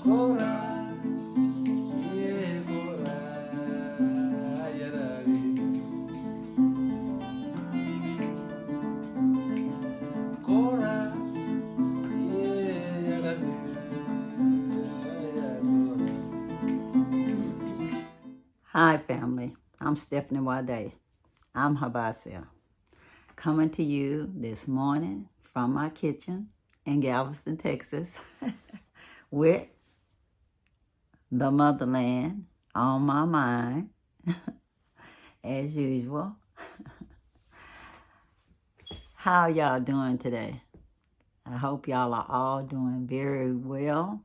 Hi, family. I'm Stephanie Wade. I'm Habasia, coming to you this morning from my kitchen in Galveston, Texas, with the motherland on my mind, as usual. How y'all doing today? I hope y'all are all doing very well.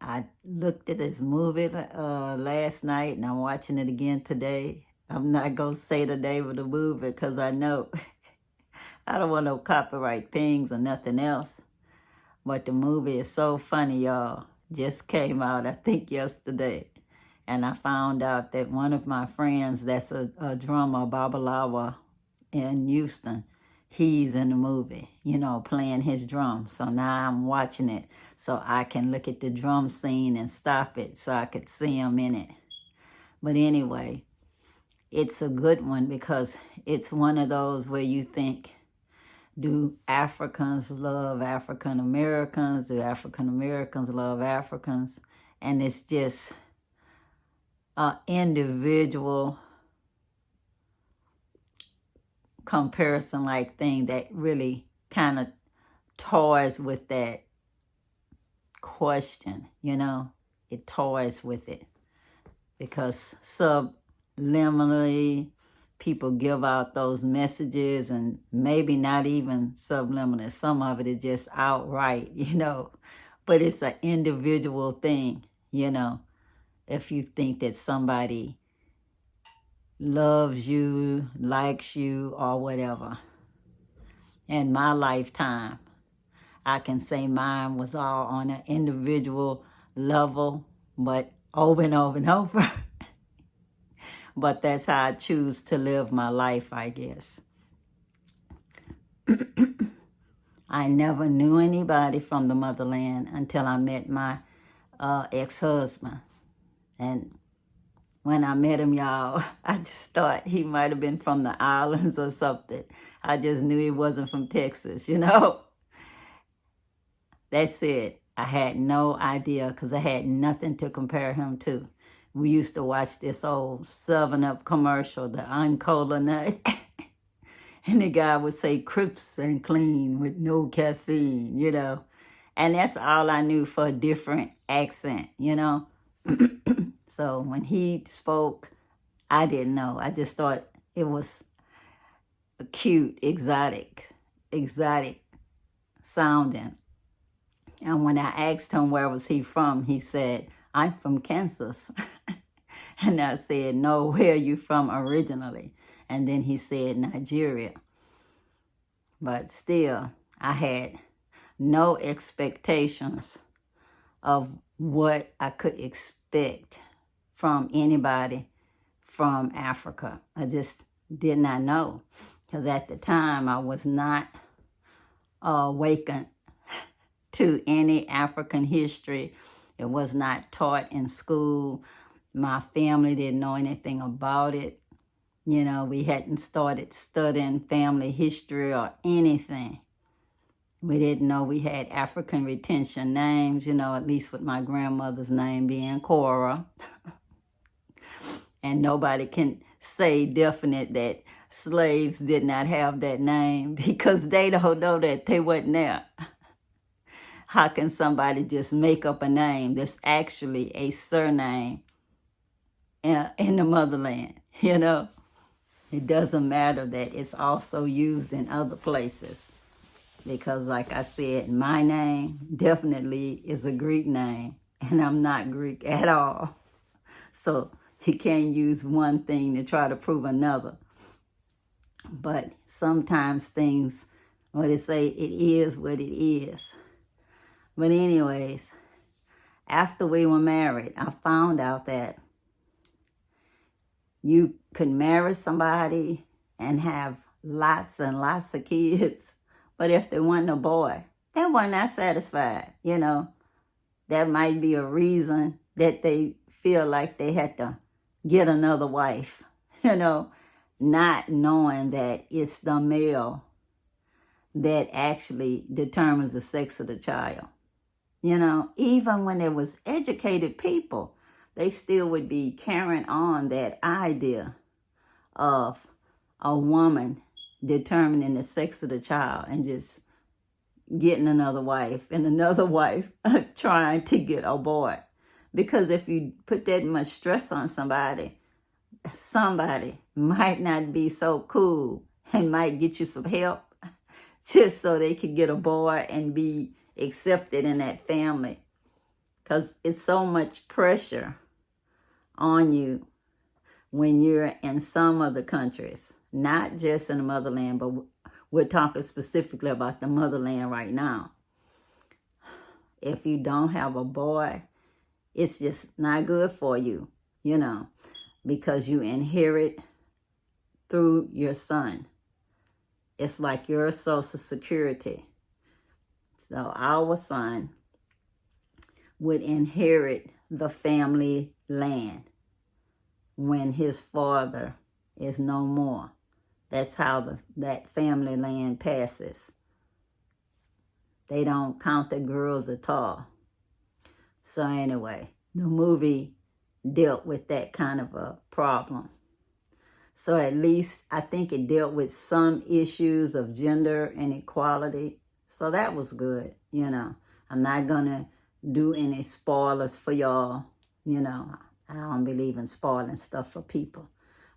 I looked at this movie last night, and I'm watching it again today. I'm not going to say the name of the movie because I know I don't want no copyright things or nothing else. But the movie is so funny, y'all. Just came out, I think, yesterday. And I found out that one of my friends that's a drummer, Babalawa, in Houston, he's in the movie, playing his drum. So now I'm watching it so I can look at the drum scene and stop it so I could see him in it. But anyway, it's a good one because it's one of those where you think, do Africans love African Americans? Do African Americans love Africans? And it's just an individual comparison like thing that really kind of toys with that question, It toys with it because subliminally people give out those messages, and maybe not even subliminal. Some of it is just outright, But it's an individual thing, If you think that somebody loves you, likes you, or whatever. In my lifetime, I can say mine was all on an individual level, but over and over and over. But that's how I choose to live my life, I guess. I never knew anybody from the motherland until I met my ex-husband. And when I met him, y'all, I just thought he might have been from the islands or something. I just knew he wasn't from Texas, That's it. I had no idea because I had nothing to compare him to. We used to watch this old 7-Up commercial, the Uncola Nut. And the guy would say crisp and clean with no caffeine, And that's all I knew for a different accent, So when he spoke, I didn't know. I just thought it was cute, exotic sounding. And when I asked him where was he from, he said, I'm from Kansas. And I said, no, where are you from originally? And then he said, Nigeria. But still, I had no expectations of what I could expect from anybody from Africa. I just did not know. Because at the time, I was not awakened to any African history. It was not taught in school. My family didn't know anything about it. We hadn't started studying family history or anything. We didn't know we had African retention names, at least with my grandmother's name being Cora. And nobody can say definite that slaves did not have that name because they don't know that they weren't there. How can somebody just make up a name that's actually a surname in the motherland, It doesn't matter that it's also used in other places. Because like I said, my name definitely is a Greek name, and I'm not Greek at all. So you can't use one thing to try to prove another. But sometimes things, what they say, it is what it is. But anyways, after we were married, I found out that you could marry somebody and have lots and lots of kids. But if they weren't a boy, They were not satisfied, you know. That might be a reason that they feel like they had to get another wife, you know, not knowing that it's the male that actually determines the sex of the child. You know, even when there was educated people, they still would be carrying on that idea of a woman determining the sex of the child and just getting another wife and another wife trying to get a boy. Because if you put that much stress on somebody might not be so cool and might get you some help just so they could get a boy and be accepted in that family. Because it's so much pressure on you when you're in some other countries, not just in the motherland, but we're talking specifically about the motherland right now. If you don't have a boy, it's just not good for you, you know, because you inherit through your son. It's like your social security. So our son would inherit the family land when his father is no more. That's how that family land passes. They don't count the girls at all. So anyway, the movie dealt with that kind of a problem. So at least I think it dealt with some issues of gender inequality. So that was good, you know. I'm not going to do any spoilers for y'all. You know, I don't believe in spoiling stuff for people.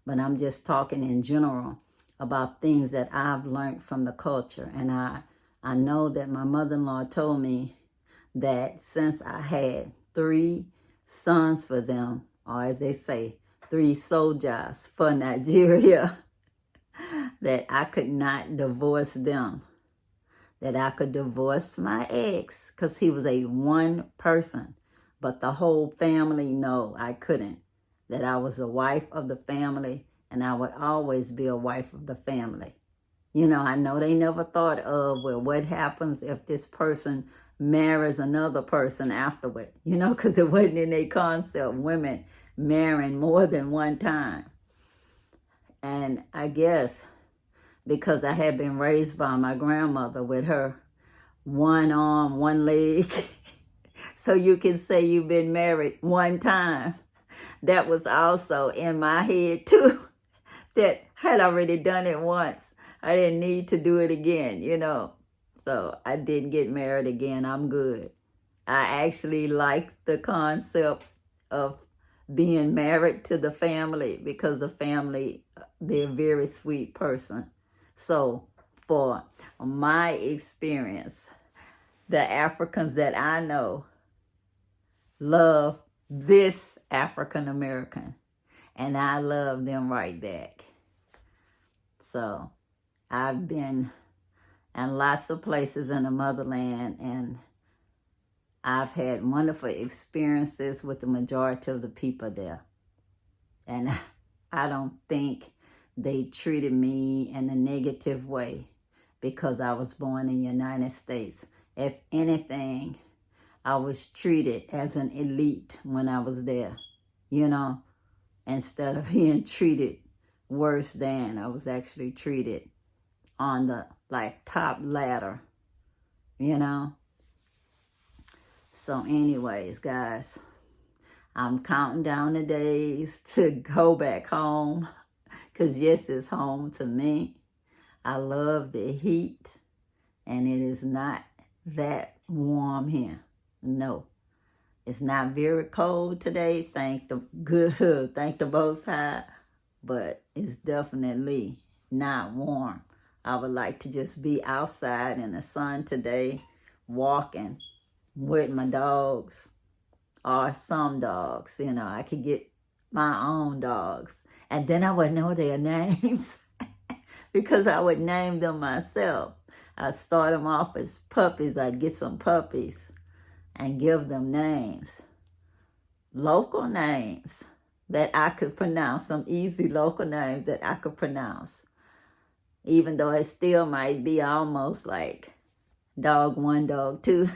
But I'm just talking in general about things that I've learned from the culture. And I know that my mother-in-law told me that since I had 3 sons for them, or as they say, 3 soldiers for Nigeria, that I could not divorce them, that I could divorce my ex because he was a one person, but the whole family, no, I couldn't, that I was a wife of the family and I would always be a wife of the family. You know, I know they never thought of, well, what happens if this person marries another person afterward, you know, because it wasn't in their concept, women marrying more than one time. And I guess because I had been raised by my grandmother with her one arm, one leg, so you can say you've been married one time. That was also in my head too, that had already done it once. I didn't need to do it again, you know. So I didn't get married again. I'm good. I actually like the concept of being married to the family because the family, they're a very sweet person. So for my experience, the Africans that I know love this African American, and I love them right back. So I've been in lots of places in the motherland, and I've had wonderful experiences with the majority of the people there. And I don't think they treated me in a negative way because I was born in the United States. If anything, I was treated as an elite when I was there, you know, instead of being treated worse than. I was actually treated on the top ladder, you know. So anyways, guys, I'm counting down the days to go back home because yes, it's home to me. I love the heat, and it is not that warm here. No, it's not very cold today. Thank the Most High, but it's definitely not warm. I would like to just be outside in the sun today, walking with my dogs, or some dogs. You know, I could get my own dogs, and then I would know their names because I would name them myself. I'd start them off as puppies. I'd get some puppies and give them names, local names that I could pronounce, some easy local names that I could pronounce, even though it still might be almost like Dog 1, dog 2.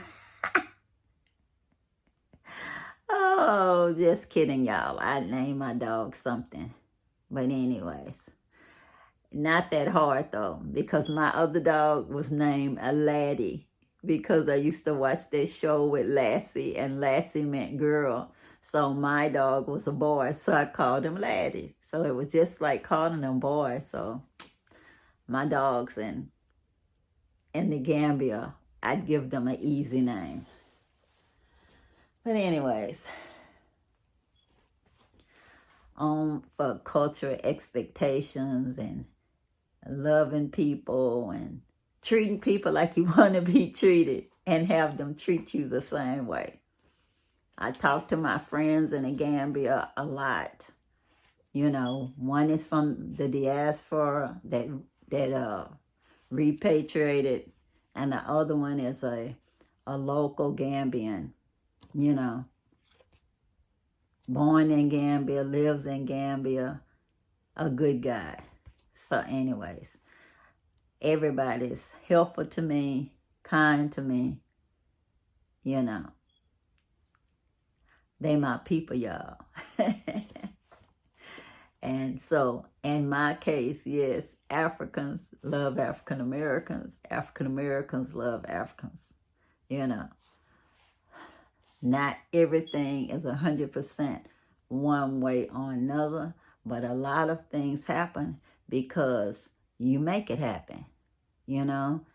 Oh, just kidding, y'all. I named my dog something. But anyways, not that hard though, because my other dog was named a Laddie, because I used to watch that show with Lassie, and Lassie meant girl. So my dog was a boy, so I called him Laddie. So it was just like calling them boys. So my dogs in the Gambia, I'd give them an easy name. But anyways, for cultural expectations and loving people and treating people like you want to be treated and have them treat you the same way. I talk to my friends in the Gambia a lot. You know, one is from the diaspora that repatriated, and the other one is a local Gambian, you know, born in Gambia, lives in Gambia, a good guy. So anyways, everybody's helpful to me, kind to me, you know. They my people, y'all. And so, in my case, yes, Africans love African Americans. African Americans love Africans. You know, not everything is 100% one way or another, but a lot of things happen because you make it happen. You know,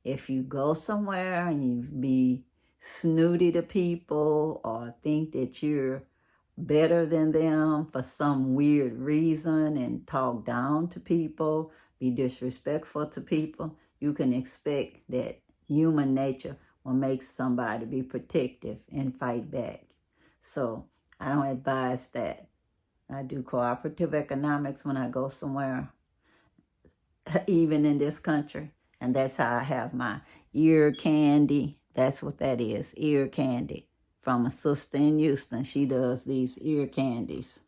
if you go somewhere and you be snooty to people or think that you're better than them for some weird reason and talk down to people, be disrespectful to people, you can expect that human nature will make somebody be protective and fight back. So I don't advise that. I do cooperative economics when I go somewhere, even in this country. And that's how I have my ear candy. That's what that is, ear candy. From a sister in Houston. She does these ear candies.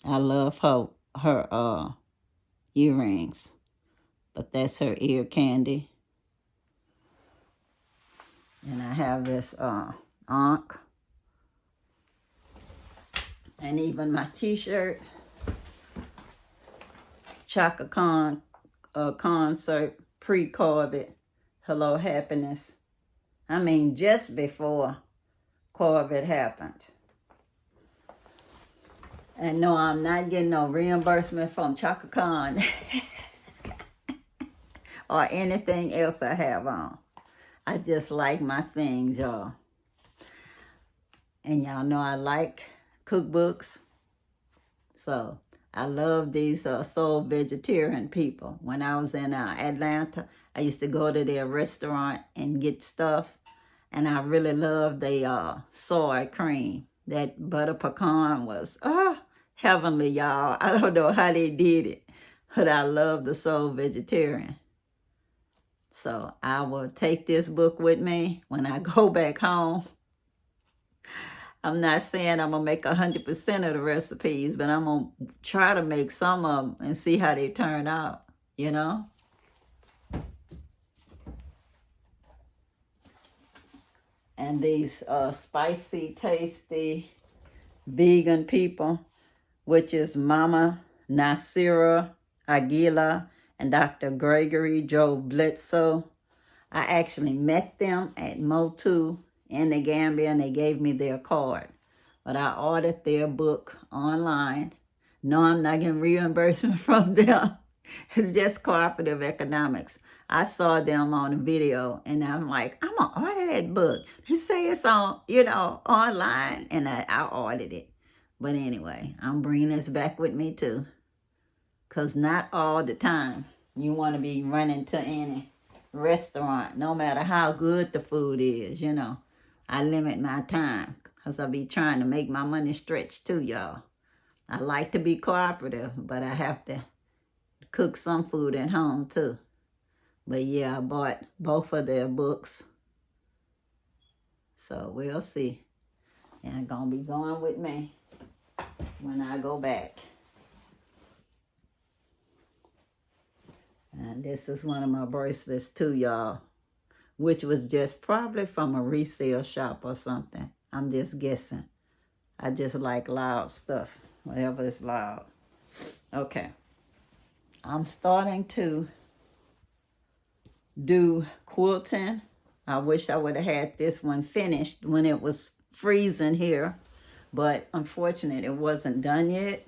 I love her earrings. But that's her ear candy. And I have this Ankh. And even my t-shirt. Chaka Khan concert, pre-COVID. Hello, happiness. I mean, just before COVID happened. And no, I'm not getting no reimbursement from Chaka Khan or anything else I have on. I just like my things, y'all. And y'all know I like cookbooks. So I love these soul vegetarian people. When I was in Atlanta, I used to go to their restaurant and get stuff. And I really loved the soy cream. That butter pecan was heavenly, y'all. I don't know how they did it, but I love the soul vegetarian. So I will take this book with me when I go back home. I'm not saying I'm going to make 100% of the recipes, but I'm going to try to make some of them and see how they turn out, you know? And these spicy, tasty, vegan people, which is Mama Nasira Aguila and Dr. Gregory Joe Bledsoe. I actually met them at Motu in the Gambia, and they gave me their card. But I ordered their book online. No, I'm not getting reimbursement from them. It's just cooperative economics. I saw them on a video, and I'm like, I'm going to order that book. They say it's on, online, and I ordered it. But anyway, I'm bringing this back with me too. Because not all the time you want to be running to any restaurant, no matter how good the food is, I limit my time because I be trying to make my money stretch too, y'all. I like to be cooperative, but I have to cook some food at home too. But yeah, I bought both of their books. So we'll see. And I'm going to be going with me when I go back. And this is one of my bracelets too, y'all. which was just probably from a resale shop or something. I'm just guessing. I just like loud stuff, whatever is loud. Okay. I'm starting to do quilting. I wish I would have had this one finished when it was freezing here, but unfortunately it wasn't done yet.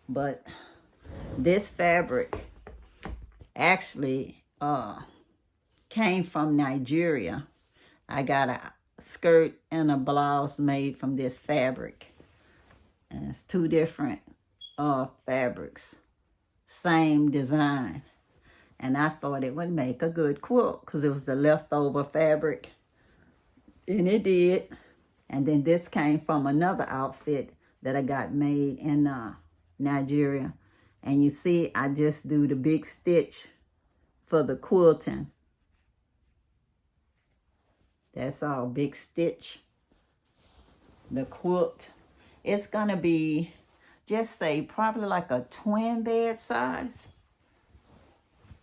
But this fabric actually came from Nigeria. I got a skirt and a blouse made from this fabric, and it's two different fabrics, same design. And I thought it would make a good quilt because it was the leftover fabric. And it did. And then this came from another outfit that I got made in Nigeria. And you see, I just do the big stitch for the quilting. That's all, big stitch. The quilt, it's going to be, just say, probably like a twin bed size.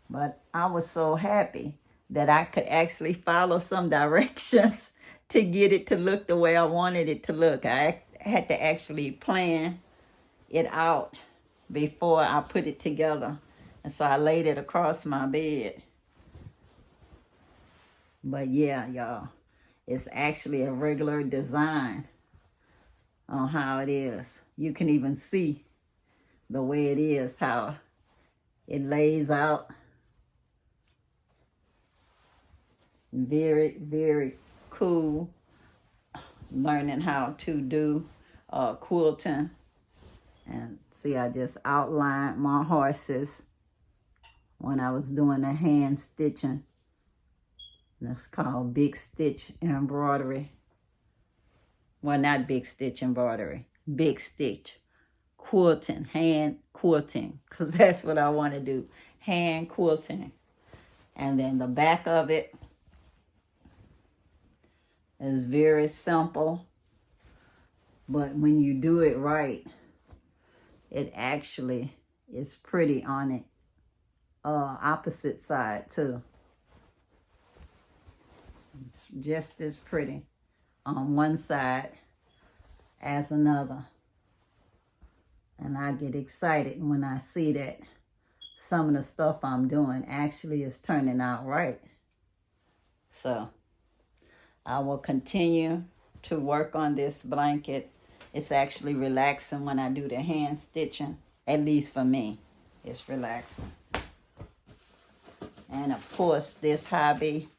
But I was so happy that I could actually follow some directions to get it to look the way I wanted it to look. I had to actually plan it out before I put it together. And so I laid it across my bed. But yeah, y'all, it's actually a regular design on how it is. You can even see the way it is, how it lays out. Very, very cool. Learning how to do quilting. And see, I just outlined my horses when I was doing the hand stitching. That's called big stitch embroidery. Well, not big stitch embroidery. Big stitch quilting, hand quilting, because that's what I want to do. Hand quilting. And then the back of it is very simple, but when you do it right, it actually is pretty on it. Opposite side too. It's just as pretty on one side as another. And I get excited when I see that some of the stuff I'm doing actually is turning out right. So I will continue to work on this blanket. It's actually relaxing when I do the hand stitching. At least for me, it's relaxing. And of course, this hobby,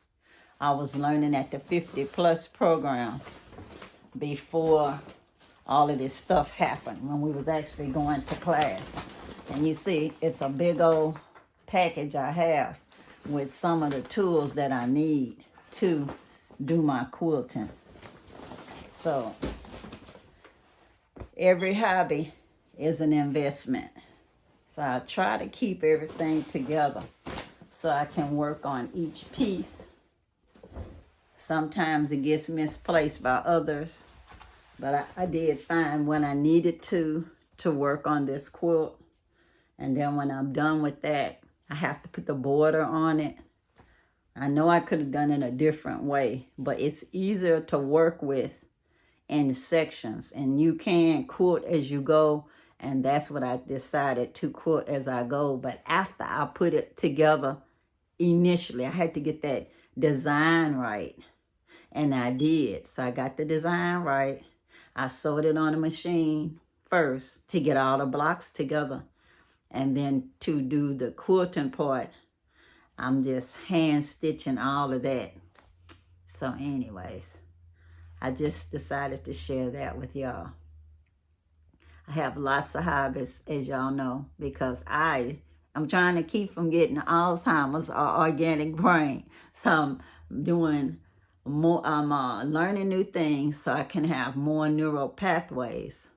I was learning at the 50 Plus program before all of this stuff happened, when we was actually going to class. And you see, it's a big old package I have with some of the tools that I need to do my quilting. So every hobby is an investment. So I try to keep everything together so I can work on each piece. Sometimes it gets misplaced by others, but I did find when I needed to work on this quilt. And then when I'm done with that, I have to put the border on it. I know I could have done it a different way, but it's easier to work with in sections. And you can quilt as you go, and that's what I decided to quilt as I go. But after I put it together initially, I had to get that design right. And I did. So I got the design right. I sewed it on a machine first to get all the blocks together. And then to do the quilting part, I'm just hand stitching all of that. So anyways, I just decided to share that with y'all. I have lots of hobbies, as y'all know, because I'm trying to keep from getting Alzheimer's or organic brain. So I'm doing more, I'm learning new things so I can have more neural pathways.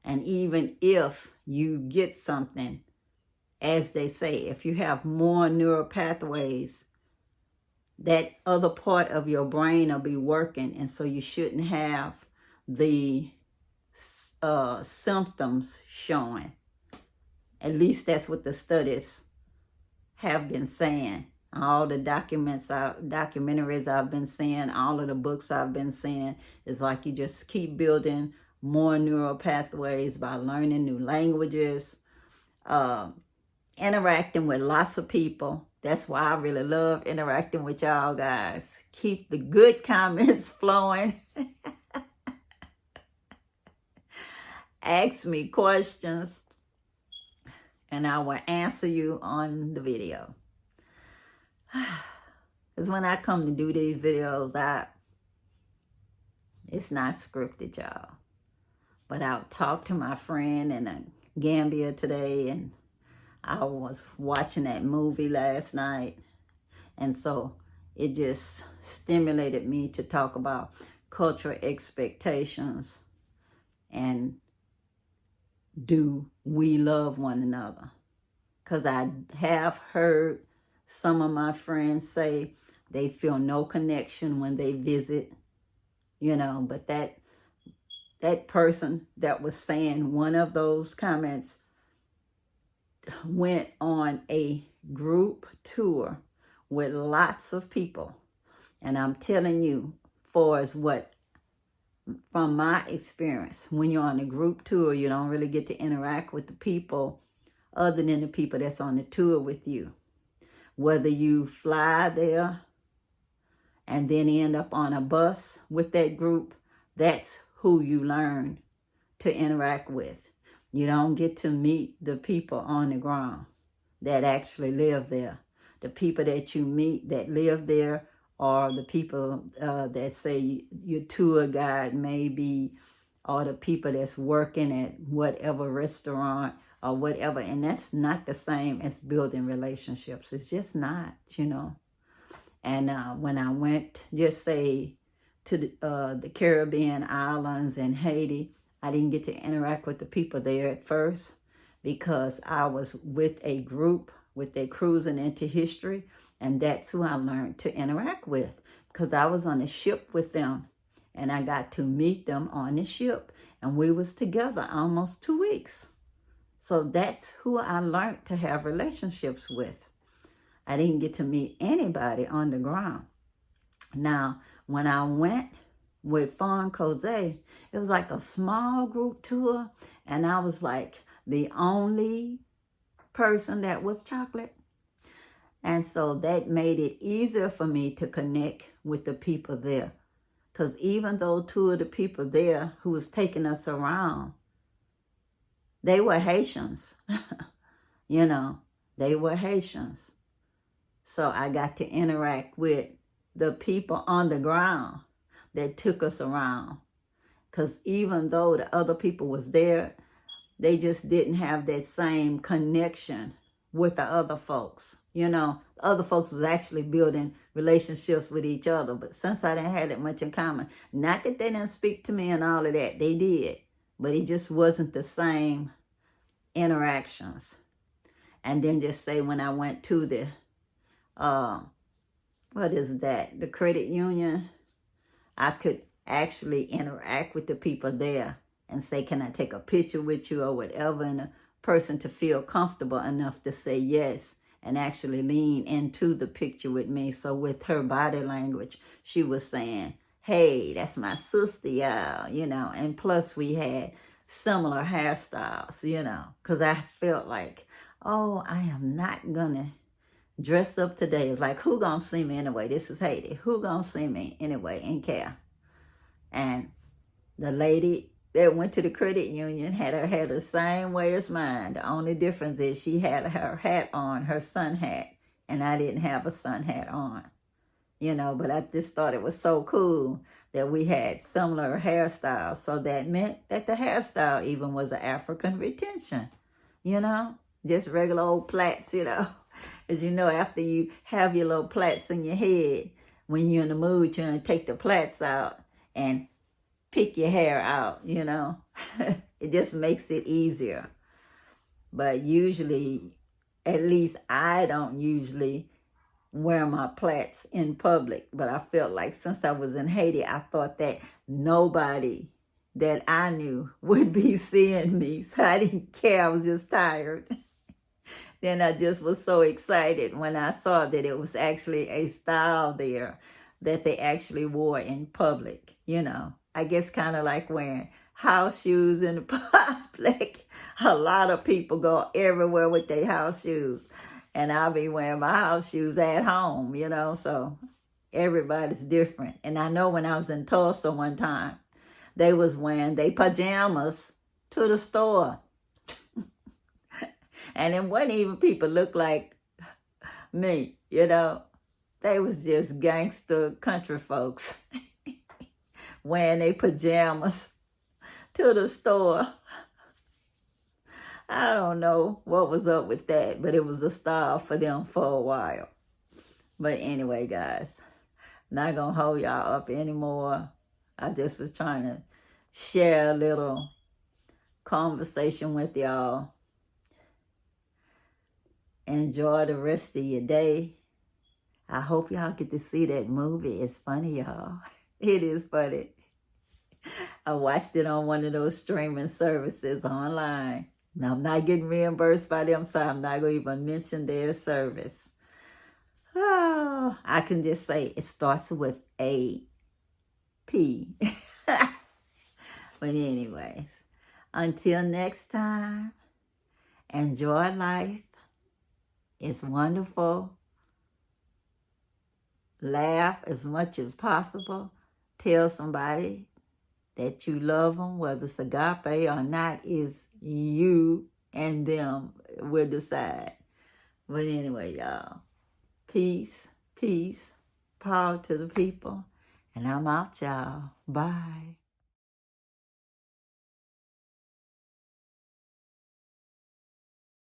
And even if you get something, as they say, if you have more neural pathways, that other part of your brain will be working. And so you shouldn't have the symptoms showing. At least that's what the studies have been saying. all the documentaries I've been seeing, all of the books I've been seeing, is like you just keep building more neural pathways by learning new languages, interacting with lots of people. That's why I really love interacting with y'all guys. Keep the good comments flowing. Ask me questions, and I will answer you on the video. Because when I come to do these videos, it's not scripted, y'all. But I'll talk to my friend in Gambia today, and I was watching that movie last night. And so it just stimulated me to talk about cultural expectations and do we love one another? Because I have heard some of my friends say they feel no connection when they visit, but that person that was saying one of those comments went on a group tour with lots of people. And I'm telling you, from my experience, when you're on a group tour, you don't really get to interact with the people other than the people that's on the tour with you. Whether you fly there and then end up on a bus with that group, that's who you learn to interact with. You don't get to meet the people on the ground that actually live there. The people that you meet that live there are the people that say your tour guide maybe, or the people that's working at whatever restaurant or whatever. And that's not the same as building relationships. It's just not, And when I went, just say, to the Caribbean islands and Haiti, I didn't get to interact with the people there at first because I was with a group, with their cruising into history, and that's who I learned to interact with because I was on a ship with them, and I got to meet them on the ship, and we was together almost 2 weeks. So that's who I learned to have relationships with. I didn't get to meet anybody on the ground. Now, when I went with Fawn Jose, it was like a small group tour, and I was like the only person that was chocolate. And so that made it easier for me to connect with the people there. Because even though two of the people there who was taking us around, they were Haitians. They were Haitians. So I got to interact with the people on the ground that took us around. Because even though the other people was there, they just didn't have that same connection with the other folks. The other folks was actually building relationships with each other. But since I didn't have that much in common, not that they didn't speak to me and all of that, they did. But it just wasn't the same interactions. And then just say when I went to the, the credit union, I could actually interact with the people there and say, can I take a picture with you or whatever, and a person to feel comfortable enough to say yes and actually lean into the picture with me. So with her body language, she was saying, hey, that's my sister, y'all, and plus we had similar hairstyles, because I felt like, oh, I am not gonna dress up today. It's like, who gonna see me anyway? This is Haiti. Who gonna see me anyway and care? And the lady that went to the credit union had her hair the same way as mine. The only difference is she had her hat on, her sun hat, and I didn't have a sun hat on. But I just thought it was so cool that we had similar hairstyles. So that meant that the hairstyle even was an African retention, just regular old plaits, As after you have your little plaits in your head, when you're in the mood, you're going to take the plaits out and pick your hair out, It just makes it easier. But usually, at least I don't usually wear my plaits in public. But I felt like since I was in Haiti, I thought that nobody that I knew would be seeing me. So I didn't care. I was just tired. Then I just was so excited when I saw that it was actually a style there that they actually wore in public. I guess kind of like wearing house shoes in public. A lot of people go everywhere with their house shoes. And I'll be wearing my house shoes at home, so everybody's different. And I know when I was in Tulsa one time, they was wearing their pajamas to the store. And it wasn't even people look like me, They was just gangster country folks wearing their pajamas to the store. I don't know what was up with that, but it was a style for them for a while. But anyway, guys, not going to hold y'all up anymore. I just was trying to share a little conversation with y'all. Enjoy the rest of your day. I hope y'all get to see that movie. It's funny, y'all. It is funny. I watched it on one of those streaming services online. Now, I'm not getting reimbursed by them, so I'm not going to even mention their service. Oh, I can just say it starts with A P. But anyways, until next time, enjoy life. It's wonderful. Laugh as much as possible. Tell somebody that you love them, whether it's agape or not, is you and them will decide. But anyway, y'all, peace, peace, power to the people. And I'm out, y'all. Bye.